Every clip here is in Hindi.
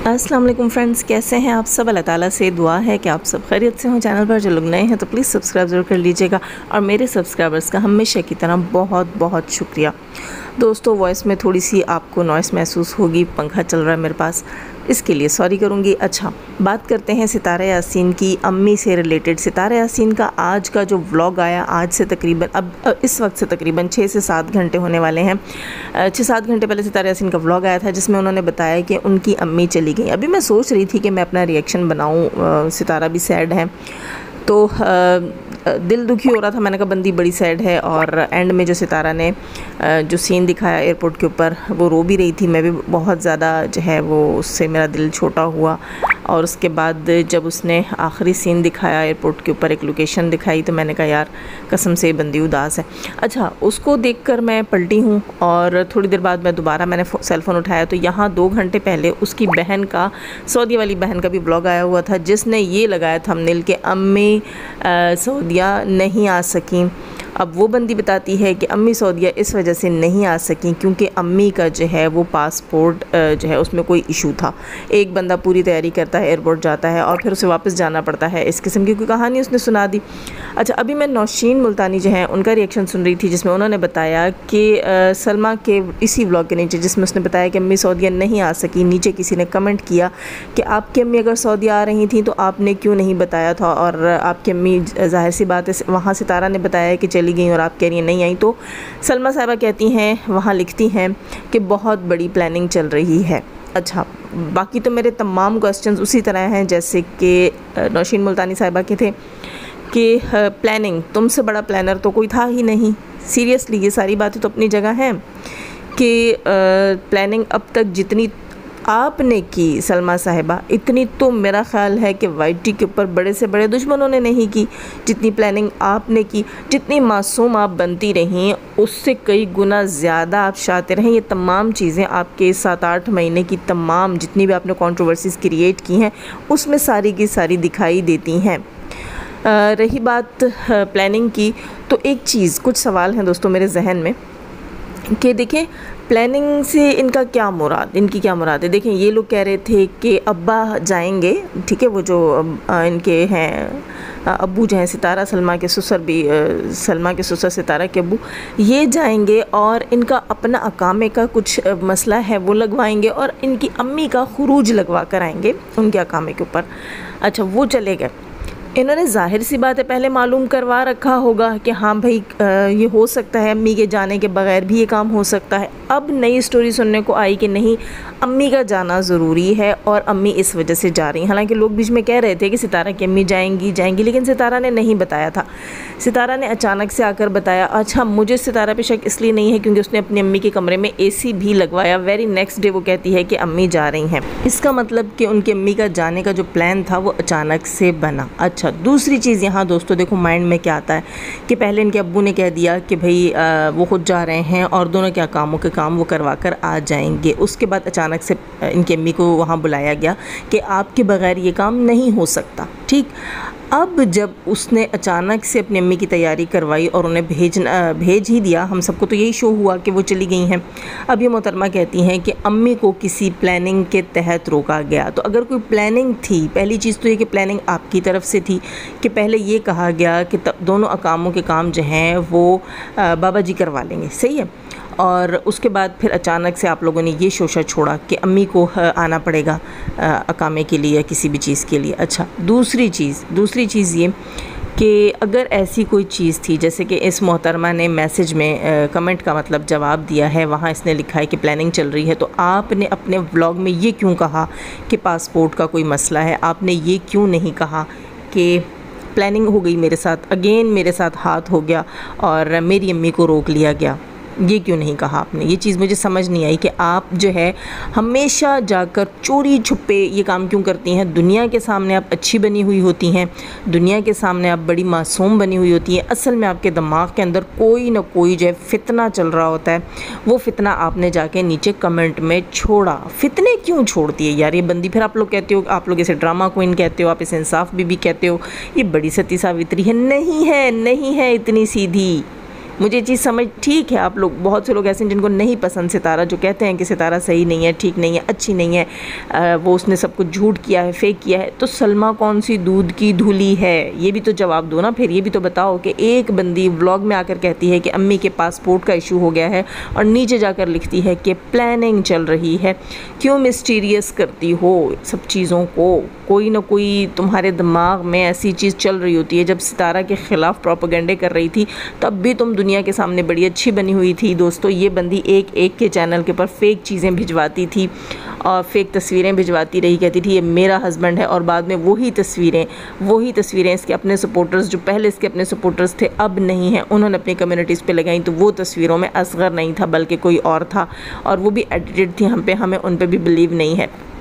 अस्सलाम वालेकुम फ्रेंड्स, कैसे हैं आप सब। अल्लाह ताला से दुआ है कि आप सब खैरियत से हों। चैनल पर जो लोग नए हैं तो प्लीज़ सब्सक्राइब ज़रूर कर लीजिएगा और मेरे सब्सक्राइबर्स का हमेशा की तरह बहुत बहुत शुक्रिया। दोस्तों, वॉइस में थोड़ी सी आपको नॉइस महसूस होगी, पंखा चल रहा है मेरे पास, इसके लिए सॉरी करूँगी। अच्छा, बात करते हैं सितारा यासीन की, अम्मी से रिलेटेड। सितारा यासीन का आज का जो व्लॉग आया, आज से तकरीबन अब इस वक्त से तकरीबन 6 से 7 घंटे होने वाले हैं। 6-7 घंटे पहले सितारा यासीन का व्लॉग आया था जिसमें उन्होंने बताया कि उनकी अम्मी चली गई। अभी मैं सोच रही थी कि मैं अपना रिएक्शन बनाऊँ, सितारा भी सैड है तो दिल दुखी हो रहा था। मैंने कहा बंदी बड़ी सैड है। और एंड में जो सितारा ने जो सीन दिखाया एयरपोर्ट के ऊपर, वो रो भी रही थी। मैं भी बहुत ज़्यादा जो है वो उससे मेरा दिल छोटा हुआ। और उसके बाद जब उसने आखिरी सीन दिखाया एयरपोर्ट के ऊपर, एक लोकेशन दिखाई, तो मैंने कहा यार कसम से बंदी उदास है। अच्छा, उसको देखकर मैं पलटी हूँ और थोड़ी देर बाद मैं दोबारा मैंने सेल फ़ोन उठाया तो यहाँ 2 घंटे पहले उसकी बहन का, सऊदी वाली बहन का भी ब्लॉग आया हुआ था जिसने ये लगाया थंबनेल कि अम्मी सऊदिया नहीं आ सकी। अब वो बंदी बताती है कि अम्मी सऊदिया इस वजह से नहीं आ सकी क्योंकि अम्मी का जो है वो पासपोर्ट जो है उसमें कोई इशू था। एक बंदा पूरी तैयारी करता है, एयरपोर्ट जाता है और फिर उसे वापस जाना पड़ता है। इस किस्म की कोई कहानी उसने सुना दी। अच्छा, अभी मैं नौशीन मुल्तानी जो है उनका रिएक्शन सुन रही थी जिसमें उन्होंने बताया कि सलमा के इसी व्लॉग के नीचे जिसमें उसने बताया कि अम्मी सऊदिया नहीं आ सकी, नीचे किसी ने कमेंट किया कि आपकी अम्मी अगर सऊदिया आ रही थी तो आपने क्यों नहीं बताया था। और आपकी अम्मी, जाहिर सी बात है, वहाँ सितारा ने बताया कि चली गई और आप कह रही हैं नहीं आई। तो सलमा साहिबा कहती हैं, वहाँ लिखती हैं कि बहुत बड़ी प्लानिंग चल रही है। अच्छा, बाकी तो मेरे तमाम क्वेश्चंस उसी तरह हैं जैसे कि नौशीन मुल्तानी साहिबा के थे कि प्लानिंग, तुमसे बड़ा प्लानर तो कोई था ही नहीं। सीरियसली ये सारी बातें तो अपनी जगह हैं कि प्लानिंग अब तक जितनी आपने की सलमा साहिबा, इतनी तो मेरा ख़्याल है कि वाईटी के ऊपर बड़े से बड़े दुश्मनों ने नहीं की जितनी प्लानिंग आपने की। जितनी मासूम आप बनती रहीं उससे कई गुना ज़्यादा आप शातिर हैं। ये तमाम चीज़ें आपके 7-8 महीने की तमाम जितनी भी आपने कंट्रोवर्सीज़ क्रिएट की हैं उसमें सारी की सारी दिखाई देती हैं। रही बात प्लानिंग की, तो एक चीज़, कुछ सवाल हैं दोस्तों मेरे जहन में कि देखें प्लानिंग से इनका क्या मुराद, इनकी क्या मुराद है। देखें, ये लोग कह रहे थे कि अब्बा जाएंगे, ठीक है, वो जो इनके हैं अब्बू जो हैं सितारा, सलमा के ससुर भी, सलमा के ससुर सितारा के अब्बू, ये जाएंगे और इनका अपना अकामे का कुछ मसला है वो लगवाएंगे और इनकी अम्मी का खुरूज लगवा कर आएंगे उनके अकामे के ऊपर। अच्छा, वो चले गए। इन्होंने जाहिर सी बात है पहले मालूम करवा रखा होगा कि हाँ भाई ये हो सकता है, अम्मी के जाने के बगैर भी ये काम हो सकता है। अब नई स्टोरी सुनने को आई कि नहीं, अम्मी का जाना ज़रूरी है और अम्मी इस वजह से जा रही हैं। हालांकि लोग बीच में कह रहे थे कि सितारा की अम्मी जाएंगी, लेकिन सितारा ने नहीं बताया था। सितारा ने अचानक से आकर बताया। अच्छा, मुझे सितारा पे शक इसलिए नहीं है क्योंकि उसने अपनी अम्मी के कमरे में AC भी लगवाया। वेरी नेक्स्ट डे वो कहती है कि अम्मी जा रही हैं। इसका मतलब कि उनकी अम्मी का जाने का जो प्लान था वो अचानक से बना। अच्छा, दूसरी चीज़ यहाँ दोस्तों देखो माइंड में क्या आता है कि पहले इनके अब्बू ने कह दिया कि भाई वो खुद जा रहे हैं और दोनों के कामों के काम वो करवा कर आ जाएंगे। उसके बाद अचानक से इनकी अम्मी को वहाँ बुलाया गया कि आपके बगैर ये काम नहीं हो सकता। ठीक, अब जब उसने अचानक से अपनी अम्मी की तैयारी करवाई और उन्हें भेज ही दिया, हम सबको तो यही शो हुआ कि वो चली गई हैं। अब ये मोहतरमा कहती हैं कि अम्मी को किसी प्लानिंग के तहत रोका गया। तो अगर कोई प्लानिंग थी, पहली चीज़ तो ये कि प्लानिंग आपकी तरफ से थी कि पहले ये कहा गया कि दोनों अकामों के काम जो हैं वो बाबा जी करवा लेंगे, सही है। और उसके बाद फिर अचानक से आप लोगों ने ये शोशा छोड़ा कि अम्मी को आना पड़ेगा अकामे के लिए या किसी भी चीज़ के लिए। अच्छा, दूसरी चीज़ ये कि अगर ऐसी कोई चीज़ थी, जैसे कि इस मोहतरमा ने मैसेज में कमेंट का मतलब जवाब दिया है, वहाँ इसने लिखा है कि प्लानिंग चल रही है, तो आपने अपने व्लॉग में ये क्यों कहा कि पासपोर्ट का कोई मसला है? आपने ये क्यों नहीं कहा कि प्लानिंग हो गई मेरे साथ, अगेन मेरे साथ हाथ हो गया और मेरी अम्मी को रोक लिया गया? ये क्यों नहीं कहा आपने? ये चीज़ मुझे समझ नहीं आई कि आप जो है हमेशा जाकर चोरी छुपे ये काम क्यों करती हैं। दुनिया के सामने आप अच्छी बनी हुई होती हैं, दुनिया के सामने आप बड़ी मासूम बनी हुई होती हैं, असल में आपके दिमाग के अंदर कोई ना कोई जो है फितना चल रहा होता है। वो फितना आपने जाके नीचे कमेंट में छोड़ा। फितने क्यों छोड़ती है यार ये बंदी? फिर आप लोग कहते हो, आप लोग इसे ड्रामा क्वीन कहते हो, आप इसे इंसाफ बीबी कहते हो, ये बड़ी सती सावित्री है। नहीं है इतनी सीधी, मुझे ये चीज़ समझ, ठीक है आप लोग, बहुत से लोग ऐसे हैं जिनको नहीं पसंद सितारा, जो कहते हैं कि सितारा सही नहीं है, ठीक नहीं है, अच्छी नहीं है, वो उसने सब कुछ झूठ किया है, फेक किया है। तो सलमा कौन सी दूध की धुली है, ये भी तो जवाब दो ना। फिर ये भी तो बताओ कि एक बंदी व्लॉग में आकर कहती है कि अम्मी के पासपोर्ट का इशू हो गया है और नीचे जाकर लिखती है कि प्लानिंग चल रही है। क्यों मिस्टीरियस करती हो सब चीज़ों को? कोई ना कोई तुम्हारे दिमाग में ऐसी चीज़ चल रही होती है। जब सितारा के ख़िलाफ़ प्रोपेगेंडे कर रही थी तब भी तुम दुनिया के सामने बड़ी अच्छी बनी हुई थी। दोस्तों, ये बंदी एक एक के चैनल के ऊपर फ़ेक चीज़ें भिजवाती थी और फ़ेक तस्वीरें भिजवाती रही, कहती थी ये मेरा हस्बैंड है, और बाद में वही तस्वीरें इसके अपने सपोर्टर्स, जो पहले इसके अपने सपोर्टर्स थे अब नहीं हैं, उन्होंने अपनी कम्युनिटीज़ पे लगाई, तो वो तस्वीरों में असगर नहीं था बल्कि कोई और था, और वो भी एडिटेड थी। हमें उन पर भी बिलीव नहीं है।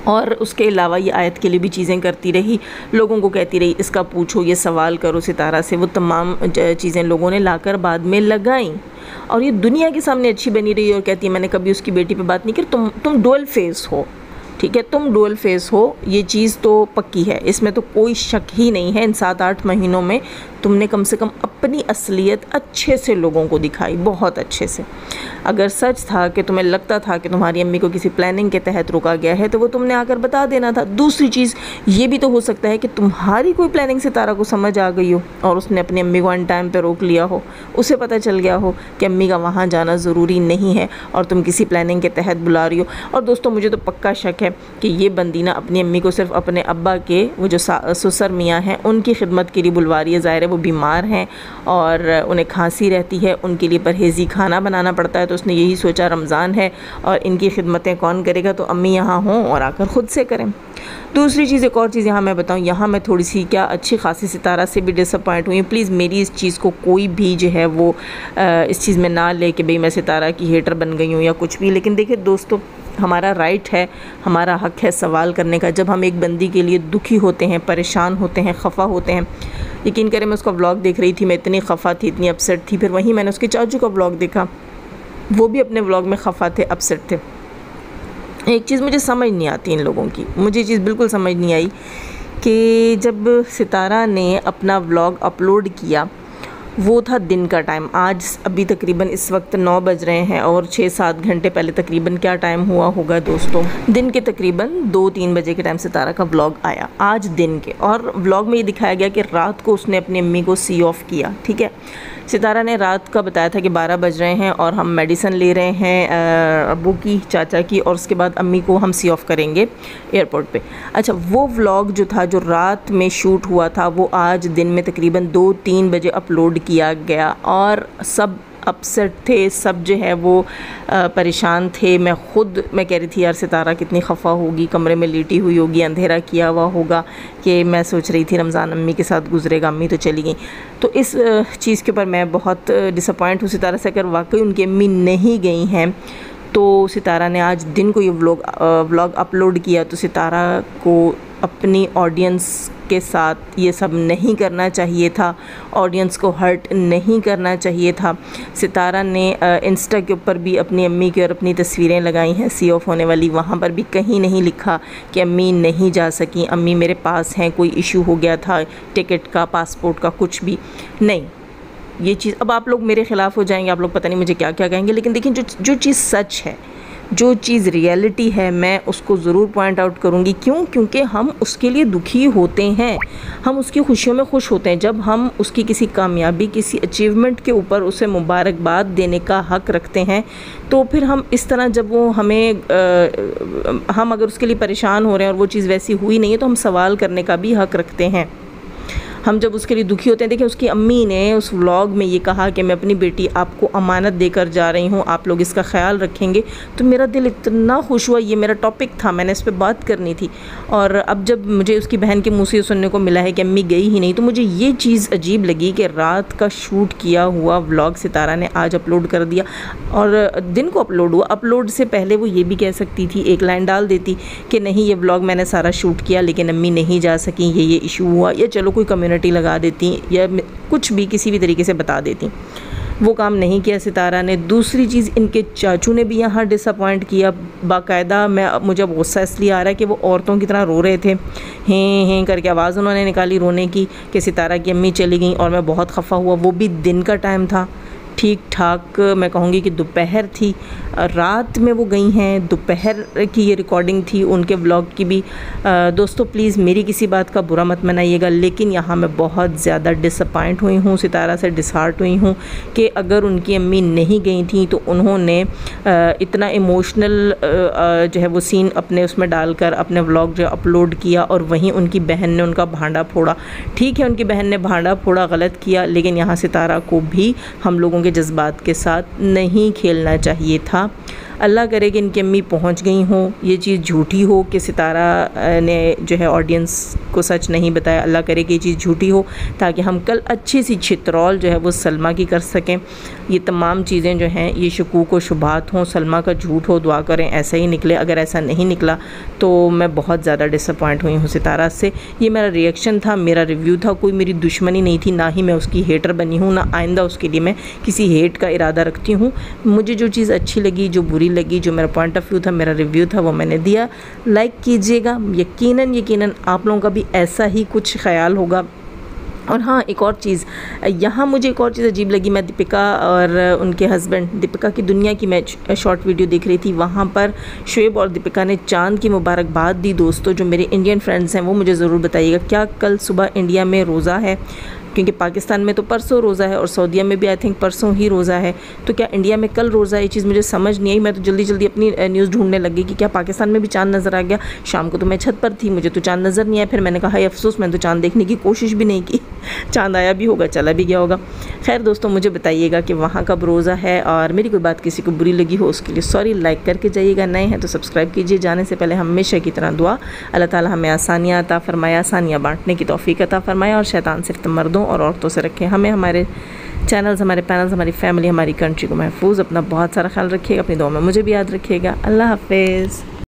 और उसके अलावा ये आयत के लिए भी चीज़ें करती रही, लोगों को कहती रही इसका पूछो, ये सवाल करो सितारा से। वो तमाम चीज़ें लोगों ने लाकर बाद में लगाई और ये दुनिया के सामने अच्छी बनी रही और कहती है मैंने कभी उसकी बेटी पे बात नहीं की। तुम डुअल फेस हो, ठीक है, तुम डुअल फेस हो, ये चीज़ तो पक्की है, इसमें तो कोई शक ही नहीं है। इन 7-8 महीनों में तुमने कम से कम अपनी असलियत अच्छे से लोगों को दिखाई, बहुत अच्छे से। अगर सच था कि तुम्हें लगता था कि तुम्हारी अम्मी को किसी प्लानिंग के तहत रोका गया है तो वो तुमने आकर बता देना था। दूसरी चीज़ ये भी तो हो सकता है कि तुम्हारी कोई प्लानिंग सितारा को समझ आ गई हो और उसने अपनी अम्मी को अन टाइम पे रोक लिया हो, उसे पता चल गया हो कि अम्मी का वहाँ जाना ज़रूरी नहीं है और तुम किसी प्लानिंग के तहत बुला रही हो। और दोस्तों, मुझे तो पक्का शक है कि ये बंदी ना अपनी अम्मी को सिर्फ अपने अब्बा के वो जो ससुर मियाँ हैं उनकी खिदमत के लिए बुलवा रही है। ज़ाहिर है वो बीमार हैं और उन्हें खांसी रहती है, उनके लिए परहेज़ी खाना बनाना पड़ता है, तो उसने यही सोचा रमज़ान है और इनकी खिदमतें कौन करेगा, तो अम्मी यहाँ हों और आकर ख़ुद से करें। दूसरी चीज़, एक और चीज़ यहाँ मैं बताऊँ, यहाँ मैं थोड़ी सी क्या अच्छी खासी सितारा से भी डिसअपॉइंट हुई। प्लीज़ मेरी इस चीज़ को कोई भी जो है वो इस चीज़ में ना ले कि भाई मैं सितारा की हेटर बन गई हूँ या कुछ भी। लेकिन देखिए दोस्तों, हमारा राइट है, हमारा हक़ है सवाल करने का। जब हम एक बंदी के लिए दुखी होते हैं, परेशान होते हैं, ख़फ़ा होते हैं, यकीन करें मैं उसका व्लॉग देख रही थी, मैं इतनी ख़फ़ा थी, इतनी अपसेट थी। फिर वहीं मैंने उसके चाचू का व्लॉग देखा, वो भी अपने व्लॉग में ख़फ़ा थे, अपसेट थे। एक चीज़ मुझे समझ नहीं आती इन लोगों की, मुझे ये चीज़ बिल्कुल समझ नहीं आई कि जब सितारा ने अपना व्लॉग अपलोड किया वो था दिन का टाइम। आज अभी तकरीबन इस वक्त 9 बज रहे हैं और 6-7 घंटे पहले तकरीबन क्या टाइम हुआ होगा दोस्तों, दिन के तकरीबन 2-3 बजे के टाइम सितारा का व्लॉग आया आज दिन के। और व्लॉग में ये दिखाया गया कि रात को उसने अपनी अम्मी को सी ऑफ किया। ठीक है, सितारा ने रात का बताया था कि 12 बज रहे हैं और हम मेडिसिन ले रहे हैं अब्बू की, चाचा की, और उसके बाद अम्मी को हम सी ऑफ़ करेंगे एयरपोर्ट पे। अच्छा, वो व्लॉग जो था, जो रात में शूट हुआ था, वो आज दिन में तकरीबन 2-3 बजे अपलोड किया गया और सब अपसेट थे, सब जो है वो परेशान थे। मैं कह रही थी यार सितारा कितनी ख़फ़ा होगी, कमरे में लेटी हुई होगी, अंधेरा किया हुआ होगा, कि मैं सोच रही थी रमज़ान अम्मी के साथ गुजरेगा, अम्मी तो चली गई। तो इस चीज़ के ऊपर मैं बहुत डिसअपॉइंट हूँ सितारा से। अगर वाकई उनकी अम्मी नहीं गई हैं तो सितारा ने आज दिन को ये व्लॉग अपलोड किया, तो सितारा को अपनी ऑडियंस के साथ ये सब नहीं करना चाहिए था, ऑडियंस को हर्ट नहीं करना चाहिए था। सितारा ने इंस्टा के ऊपर भी अपनी अम्मी की और अपनी तस्वीरें लगाई हैं सी ऑफ होने वाली, वहाँ पर भी कहीं नहीं लिखा कि अम्मी नहीं जा सकी, अम्मी मेरे पास हैं, कोई इशू हो गया था टिकट का, पासपोर्ट का, कुछ भी नहीं। ये चीज़, अब आप लोग मेरे ख़िलाफ़ हो जाएंगे, आप लोग पता नहीं मुझे क्या क्या कहेंगे, लेकिन देखिए जो चीज़ सच है, जो चीज़ रियलिटी है, मैं उसको ज़रूर पॉइंट आउट करूँगी। क्यों? क्योंकि हम उसके लिए दुखी होते हैं, हम उसकी खुशियों में खुश होते हैं। जब हम उसकी किसी कामयाबी, किसी अचीवमेंट के ऊपर उसे मुबारकबाद देने का हक़ रखते हैं, तो फिर हम इस तरह जब वो हम अगर उसके लिए परेशान हो रहे हैं और वो चीज़ वैसी हुई नहीं है, तो हम सवाल करने का भी हक़ रखते हैं। हम जब उसके लिए दुखी होते हैं, देखिए उसकी अम्मी ने उस व्लॉग में ये कहा कि मैं अपनी बेटी आपको अमानत देकर जा रही हूँ, आप लोग इसका ख्याल रखेंगे, तो मेरा दिल इतना खुश हुआ। ये मेरा टॉपिक था, मैंने इस पर बात करनी थी। और अब जब मुझे उसकी बहन के मुँह से सुनने को मिला है कि अम्मी गई ही नहीं, तो मुझे ये चीज़ अजीब लगी कि रात का शूट किया हुआ व्लॉग सितारा ने आज अपलोड कर दिया और दिन को अपलोड हुआ। अपलोड से पहले वो ये भी कह सकती थी, एक लाइन डाल देती कि नहीं ये व्लॉग मैंने सारा शूट किया लेकिन अम्मी नहीं जा सकी, ये इशू हुआ, या चलो कोई कम्युनिटी लगा देती या कुछ भी किसी भी तरीके से बता देती। वो काम नहीं किया सितारा ने। दूसरी चीज़, इनके चाचू ने भी यहाँ डिसअपॉइंट किया बाकायदा। मुझे गुस्सा इसलिए आ रहा है कि वो औरतों की तरह रो रहे थे, हें हें करके आवाज़ उन्होंने निकाली रोने की कि सितारा की अम्मी चली गई, और मैं बहुत खफा हुआ। वो भी दिन का टाइम था, ठीक ठाक मैं कहूँगी कि दोपहर थी, रात में वो गई हैं, दोपहर की ये रिकॉर्डिंग थी उनके व्लॉग की भी। दोस्तों प्लीज़ मेरी किसी बात का बुरा मत मनाइएगा, लेकिन यहाँ मैं बहुत ज़्यादा डिसअपॉइंट हुई हूँ, सितारा से डिसहार्ट हुई हूँ कि अगर उनकी अम्मी नहीं गई थी तो उन्होंने इतना इमोशनल जो है वो सीन अपने उसमें डालकर अपने व्लॉग जो अपलोड किया, और वहीं उनकी बहन ने उनका भांडा फोड़ा। ठीक है, उनकी बहन ने भांडा फोड़ा, गलत किया, लेकिन यहाँ सितारा को भी हम लोगों के जज्बात के साथ नहीं खेलना चाहिए था। अल्लाह करे कि इनकी अम्मी पहुंच गई हों, ये चीज़ झूठी हो कि सितारा ने जो है ऑडियंस को सच नहीं बताया। अल्लाह करे कि ये चीज़ झूठी हो, ताकि हम कल अच्छी सी छितरौल जो है वो सलमा की कर सकें। ये तमाम चीज़ें जो हैं ये शकूक व शुबहात हों, सलमा का झूठ हो, दुआ करें ऐसा ही निकले। अगर ऐसा नहीं निकला तो मैं बहुत ज़्यादा डिसअपॉइंट हुई हूँ सितारा से। ये मेरा रिएक्शन था, मेरा रिव्यू था, कोई मेरी दुश्मनी नहीं थी, ना ही मैं उसकी हेटर बनी हूँ, ना आइंदा उसके लिए मैं किसी हेट का इरादा रखती हूँ। मुझे जो चीज़ अच्छी लगी, जो बुरी लगी, जो मेरा पॉइंट ऑफ व्यू था, मेरा रिव्यू था, वो मैंने दिया। लाइक कीजिएगा, यकीनन आप लोगों का भी ऐसा ही कुछ ख्याल होगा। और हाँ, एक और चीज़ यहाँ मुझे एक और चीज़ अजीब लगी। मैं दीपिका और उनके हस्बैंड, दीपिका की दुनिया की मैं शॉर्ट वीडियो देख रही थी, वहाँ पर शोएब और दीपिका ने चांद की मुबारकबाद दी। दोस्तों जो मेरे इंडियन फ्रेंड्स हैं वो मुझे ज़रूर बताइएगा, क्या कल सुबह इंडिया में रोज़ा है? क्योंकि पाकिस्तान में तो परसों रोज़ा है और सऊदीया में भी आई थिंक परसों ही रोज़ा है, तो क्या इंडिया में कल रोज़ा है? ये चीज़ मुझे समझ नहीं आई। मैं तो जल्दी अपनी न्यूज़ ढूंढने लगी कि क्या पाकिस्तान में भी चांद नज़र आ गया। शाम को तो मैं छत पर थी, मुझे तो चांद नज़र नहीं आया। फिर मैंने कहा हाय अफसोस, मैंने तो चांद देखने की कोशिश भी नहीं की, चांद आया भी होगा, चला भी गया होगा। खैर दोस्तों, मुझे बताइएगा कि वहाँ कब रोज़ा है, और मेरी कोई बात किसी को बुरी लगी हो उसके लिए सॉरी। लाइक करके जाइएगा, नए हैं तो सब्सक्राइब कीजिए। जाने से पहले हमेशा की तरह दुआ, अल्लाह ताला हमें आसानियाँ अता फरमाए, आसानियाँ बांटने की तौफीक अता फरमाए, और शैतान सिर्फ मर्दों और औरतों से रखे। हमें, हमारे चैनल्स, हमारे पैनल्स, हमारी फैमिली, हमारी कंट्री को महफूज। अपना बहुत सारा ख्याल रखिएगा, अपनी दुआ में मुझे भी याद रखिएगा। अल्लाह हाफिज़।